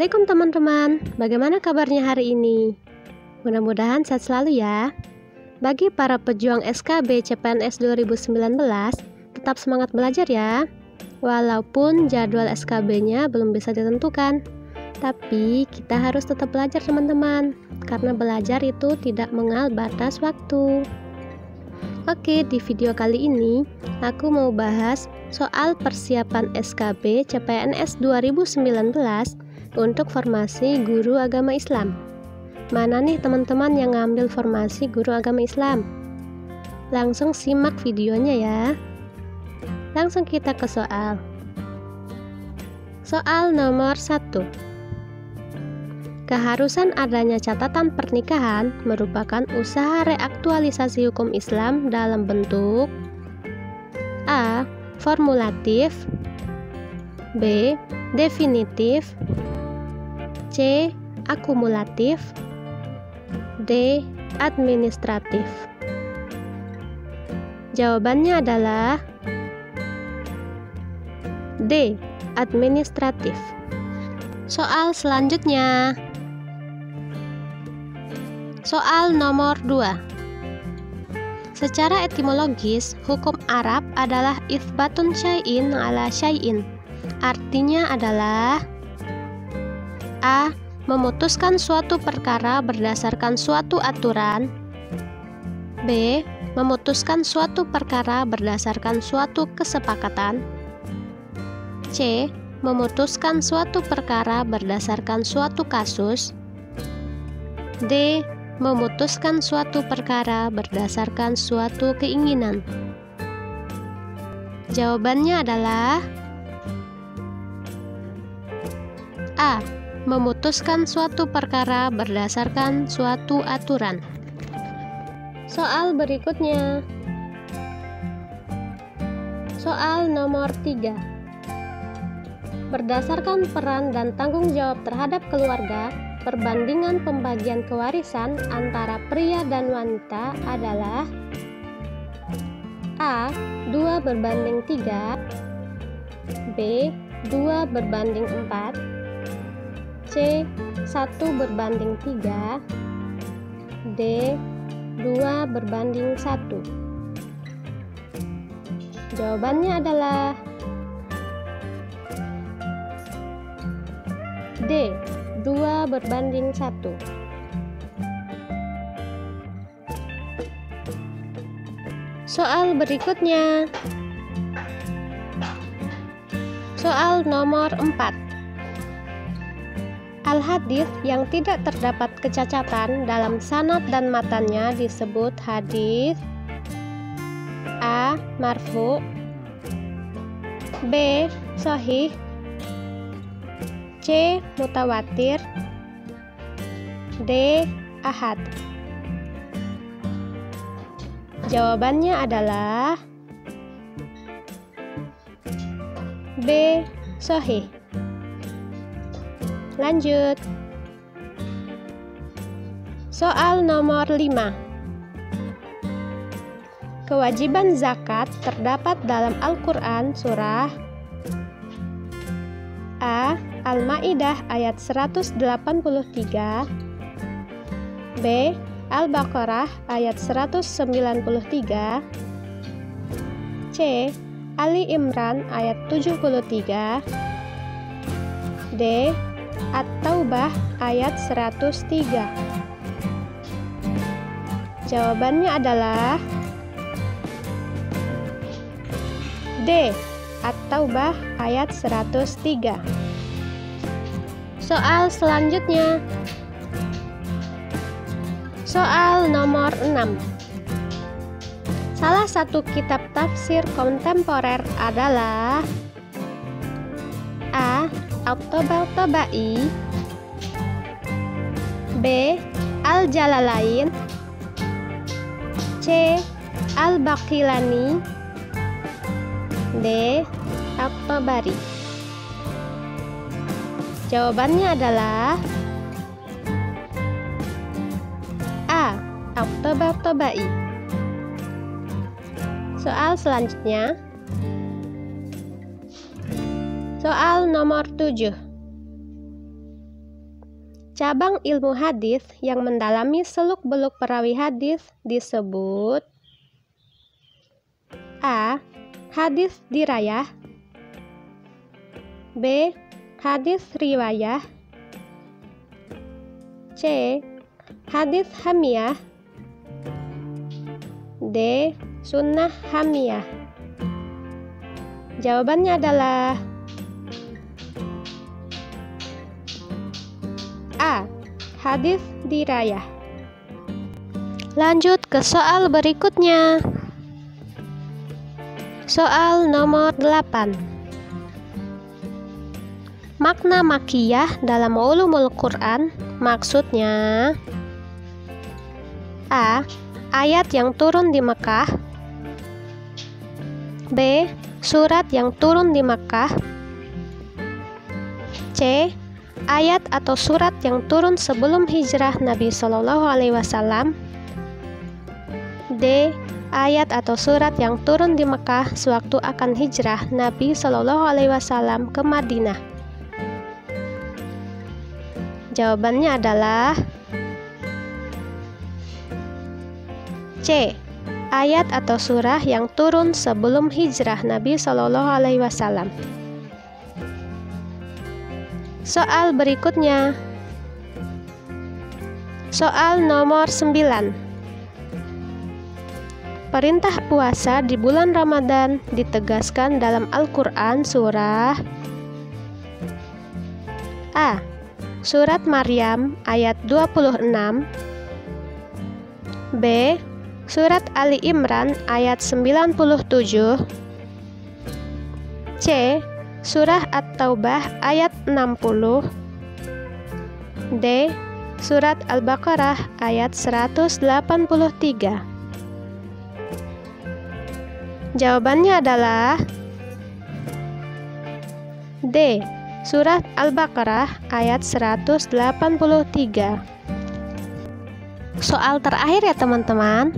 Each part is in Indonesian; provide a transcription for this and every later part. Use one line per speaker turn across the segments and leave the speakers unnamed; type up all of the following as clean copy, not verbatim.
Assalamualaikum teman-teman, bagaimana kabarnya hari ini? Mudah-mudahan sehat selalu ya. Bagi para pejuang SKB CPNS 2019, tetap semangat belajar ya. Walaupun jadwal SKB-nya belum bisa ditentukan, tapi kita harus tetap belajar teman-teman, karena belajar itu tidak mengenal batas waktu. Oke, di video kali ini aku mau bahas soal persiapan SKB CPNS 2019 untuk formasi guru agama Islam. Mana nih teman-teman yang ngambil formasi guru agama Islam? Langsung simak videonya ya. Langsung kita ke soal. Soal nomor 1. Keharusan adanya catatan pernikahan merupakan usaha reaktualisasi hukum Islam dalam bentuk A. Formulatif, B. Definitif, C. Akumulatif, D. Administratif. Jawabannya adalah D. Administratif. Soal selanjutnya. Soal nomor 2. Secara etimologis, hukum Arab adalah itsbatun syai'in ala syai'in. Artinya adalah A. Memutuskan suatu perkara berdasarkan suatu aturan, B. Memutuskan suatu perkara berdasarkan suatu kesepakatan, C. Memutuskan suatu perkara berdasarkan suatu kasus, D. Memutuskan suatu perkara berdasarkan suatu keinginan. Jawabannya adalah A. Memutuskan suatu perkara berdasarkan suatu aturan. Soal berikutnya. Soal nomor 3. Berdasarkan peran dan tanggung jawab terhadap keluarga, perbandingan pembagian kewarisan antara pria dan wanita adalah A. 2:3, B. 2:4, C. 1:3, D. 2:1. Jawabannya adalah D. 2:1. Soal berikutnya. Soal nomor 4. Al-hadits yang tidak terdapat kecacatan dalam sanad dan matannya disebut hadits A. Marfu, B. Shahih, C. Mutawatir, D. Ahad. Jawabannya adalah B. Shahih. Lanjut. Soal nomor 5. Kewajiban zakat terdapat dalam Al-Quran surah A. Al-Ma'idah ayat 183, B. Al-Baqarah ayat 193, C. Ali Imran ayat 73, D. At-Taubah ayat 103. Jawabannya adalah D. At-Taubah ayat 103. Soal selanjutnya. Soal nomor 6. Salah satu kitab tafsir kontemporer adalah A. At-Tabatabai, B. Al-Jalalain, C. Al-Baqilani, D. At-Tabari. Jawabannya adalah A. At-Tabatabai. Soal selanjutnya. Soal nomor 7. Cabang ilmu hadis yang mendalami seluk-beluk perawi hadis disebut A. Hadis dirayah, B. Hadis riwayah, C. Hadis hamiyah, D. Sunnah hamiyah. Jawabannya adalah A. Hadis dirayah. Lanjut ke soal berikutnya. Soal nomor 8. Makna makiyah dalam ulumul Quran maksudnya A. Ayat yang turun di Mekah, B. Surat yang turun di Mekah, C. Ayat atau surat yang turun sebelum hijrah Nabi Shallallahu Alaihi Wasallam, D. Ayat atau surat yang turun di Mekah sewaktu akan hijrah Nabi Shallallahu Alaihi Wasallam ke Madinah. Jawabannya adalah C. Ayat atau surah yang turun sebelum hijrah Nabi Shallallahu Alaihi Wasallam. Soal berikutnya. Soal nomor 9. Perintah puasa di bulan Ramadan ditegaskan dalam Al-Quran surah A. Surat Maryam ayat 26, B. Surat Ali Imran ayat 97, C. Surah At-Taubah ayat 60, D. Surat Al-Baqarah ayat 183. Jawabannya adalah D. Surat Al-Baqarah ayat 183. Soal terakhir ya teman-teman.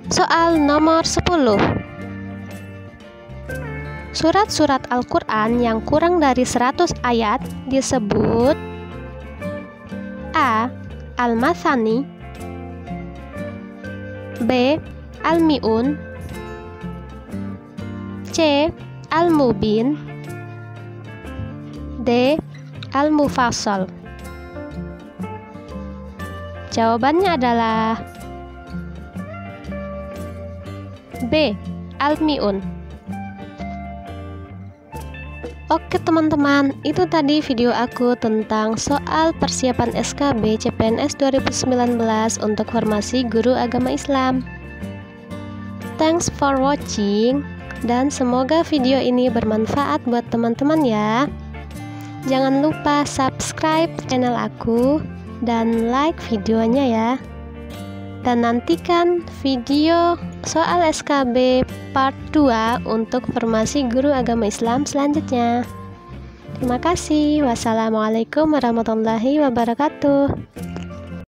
Soal nomor 10. Surat-surat Al-Quran yang kurang dari 100 ayat disebut A. Al-Masani, B. Al-Mi'un, C. Al-Mubin, D. Al-Mufassal. Jawabannya adalah B. Al-Mi'un. Oke teman-teman, itu tadi video aku tentang soal persiapan SKB CPNS 2019 untuk formasi guru agama Islam. Thanks for watching, dan semoga video ini bermanfaat buat teman-teman ya. Jangan lupa subscribe channel aku dan like videonya ya. Dan nantikan video soal SKB part 2 untuk formasi guru agama Islam selanjutnya. Terima kasih. Wassalamualaikum warahmatullahi wabarakatuh.